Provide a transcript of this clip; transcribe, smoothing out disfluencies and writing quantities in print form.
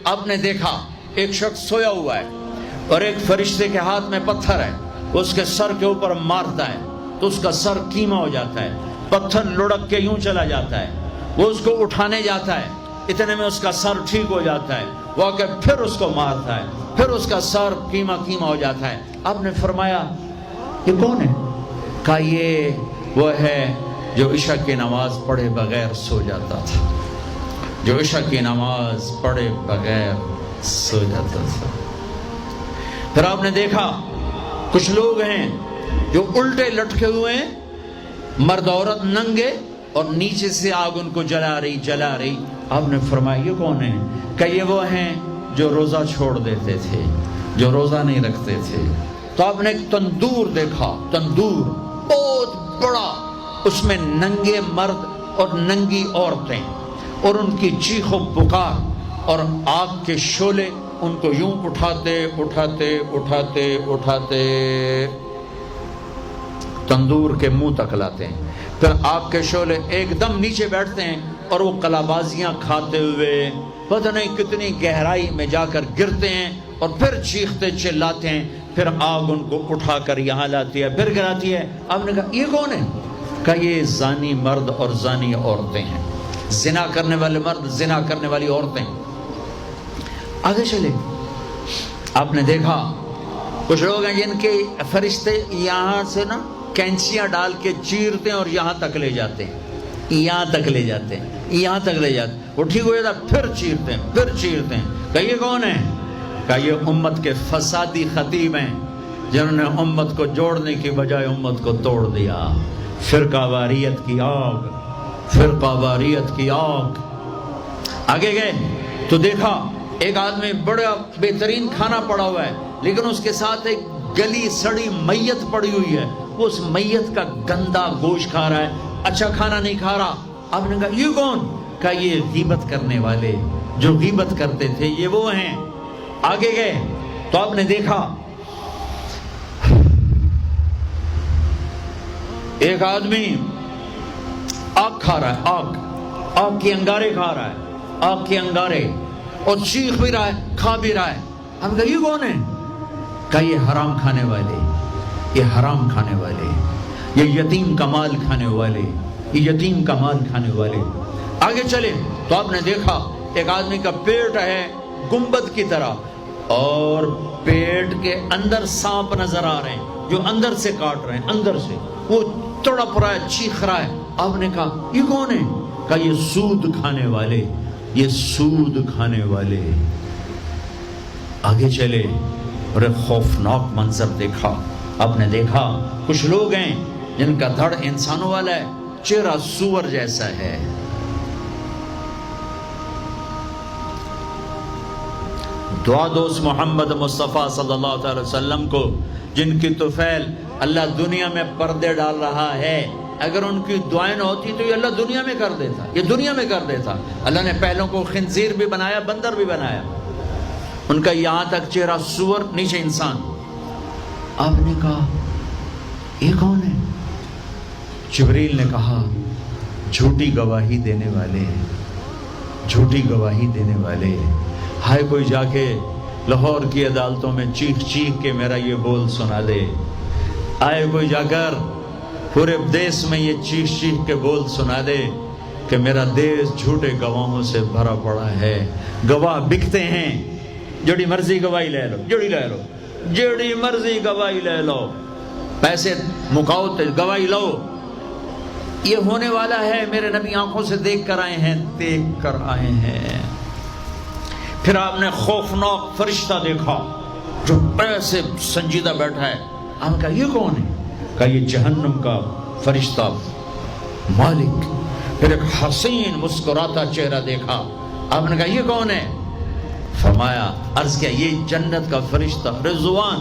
آپ نے دیکھا ایک شخص سویا ہوا ہے اور ایک فرشتے کے ہاتھ میں پتھر ہے، اس کے سر کے اوپر مارتا ہے تو اس کا سر کیما ہو جاتا ہے، پتھر لڑک کے یوں چلا جاتا ہے، وہ اس کو اٹھانے جاتا ہے، اتنے میں اس کا سر ٹھیک ہو جاتا ہے، وہ آ کے پھر اس کو مارتا ہے، پھر اس کا سر کیما ہو جاتا ہے۔ آپ نے فرمایا یہ کون ہے؟ کہا یہ وہ ہے جو عشاء کی نماز پڑھے بغیر سو جاتا تھا، جو عشاء کی نماز پڑھے بغیر سو جاتا تھا۔ پھر آپ نے دیکھا کچھ لوگ ہیں جو الٹے لٹکے ہوئے ہیں، مرد عورت ننگے، اور نیچے سے آگ ان کو جلا رہی۔ آپ نے فرمایا یہ کون ہے؟ کہ یہ وہ ہیں جو روزہ چھوڑ دیتے تھے، جو روزہ نہیں رکھتے تھے۔ تو آپ نے ایک تندور دیکھا، تندور بہت بڑا، اس میں ننگے مرد اور ننگی عورتیں، اور ان کی چیخ و پکار، اور آگ کے شعلے ان کو یوں اٹھاتے تندور کے منہ تک لاتے ہیں، پھر آگ کے شعلے ایک دم نیچے بیٹھتے ہیں اور وہ قلابازیاں کھاتے ہوئے پتہ نہیں کتنی گہرائی میں جا کر گرتے ہیں، اور پھر چیختے چلاتے ہیں، پھر آگ ان کو اٹھا کر یہاں لاتی ہے، پھر گراتی ہے۔ آپ نے کہا یہ کون ہے؟ کہا یہ زانی مرد اور زانی عورتیں ہیں، زنا کرنے والے مرد، زنا کرنے والی عورتیں۔ آگے چلے، آپ نے دیکھا کچھ لوگ ہیں جن کے فرشتے یہاں سے نا کینچیاں ڈال کے چیرتے ہیں اور یہاں تک لے جاتے ہیں، یہاں تک لے جاتے ہیں، وہ ٹھیک ہو جاتا ہے، پھر چیرتے ہیں۔ کہ یہ کون ہے؟ کہ یہ امت کے فسادی خطیب ہیں جنہوں نے امت کو جوڑنے کی بجائے امت کو توڑ دیا۔ فرقہ واریت کی آگ۔ آگے گئے تو دیکھا ایک آدمی بڑا بہترین کھانا پڑا ہوا ہے، لیکن اس کے ساتھ ایک گلی سڑی میت پڑی ہوئی ہے، وہ اس میت کا گندا گوشت کھا رہا ہے، اچھا کھانا نہیں کھا رہا۔ آپ نے کہا یہ کون؟ کہا یہ غیبت کرنے والے جو غیبت کرتے تھے، یہ وہ ہیں۔ آگے گئے تو آپ نے دیکھا ایک آدمی آگ کھا رہا ہے، آگ کے انگارے کھا رہا ہے، آگ کے انگارے، اور چیخ بھی رہا ہے، کھا بھی رہا ہے۔ ہم کہا یہ کون ہے؟ کہا یہ حرام کھانے والے، یہ یتیم کا مال کھانے والے، آگے چلے تو آپ نے دیکھا ایک آدمی کا پیٹ ہے گنبد کی طرح، اور پیٹ کے اندر سانپ نظر آ رہے ہیں جو اندر سے کاٹ رہے ہیں، اندر سے وہ تڑپ رہا ہے، چیخ رہا ہے۔ آپ نے کہا یہ کون ہے؟ کہا یہ سود کھانے والے۔ آگے چلے اور ایک خوفناک منظر دیکھا۔ آپ نے دیکھا کچھ لوگ ہیں جن کا دھڑ انسانوں والا ہے، چہرہ سور جیسا ہے۔ دعا دو اس محمد مصطفیٰ صلی اللہ علیہ وسلم کو جن کی طفیل اللہ دنیا میں پردے ڈال رہا ہے۔ اگر ان کی دعائیں نہ ہوتی تو یہ اللہ دنیا میں کر دیتا، اللہ نے پہلوں کو خنزیر بھی بنایا، بندر بھی بنایا، ان کا یہاں تک چہرہ سور، نیچے انسان۔ آپ نے کہا یہ کون ہے؟ جبریل نے کہا جھوٹی گواہی دینے والے۔ ہائے کوئی جا کے لاہور کی عدالتوں میں چیخ کے میرا یہ بول سنا دے، آئے کوئی جا کر پورے دیس میں یہ چیخ کے بول سنا دے کہ میرا دیس جھوٹے گواہوں سے بھرا پڑا ہے، گواہ بکتے ہیں، جڑی مرضی گواہی لے لو، پیسے مکاؤ گواہی لو، یہ ہونے والا ہے۔ میرے نبی آنکھوں سے دیکھ کر آئے ہیں۔ پھر آپ نے خوفناک فرشتہ دیکھا جو ایسے سنجیدہ بیٹھا ہے۔ آپ نے کہا یہ کون ہے؟ کہا یہ جہنم کا فرشتہ مالک۔ پھر ایک حسین مسکراتا چہرہ دیکھا۔ آپ نے کہا یہ کون ہے؟ فرمایا، عرض کیا یہ جنت کا فرشتہ رضوان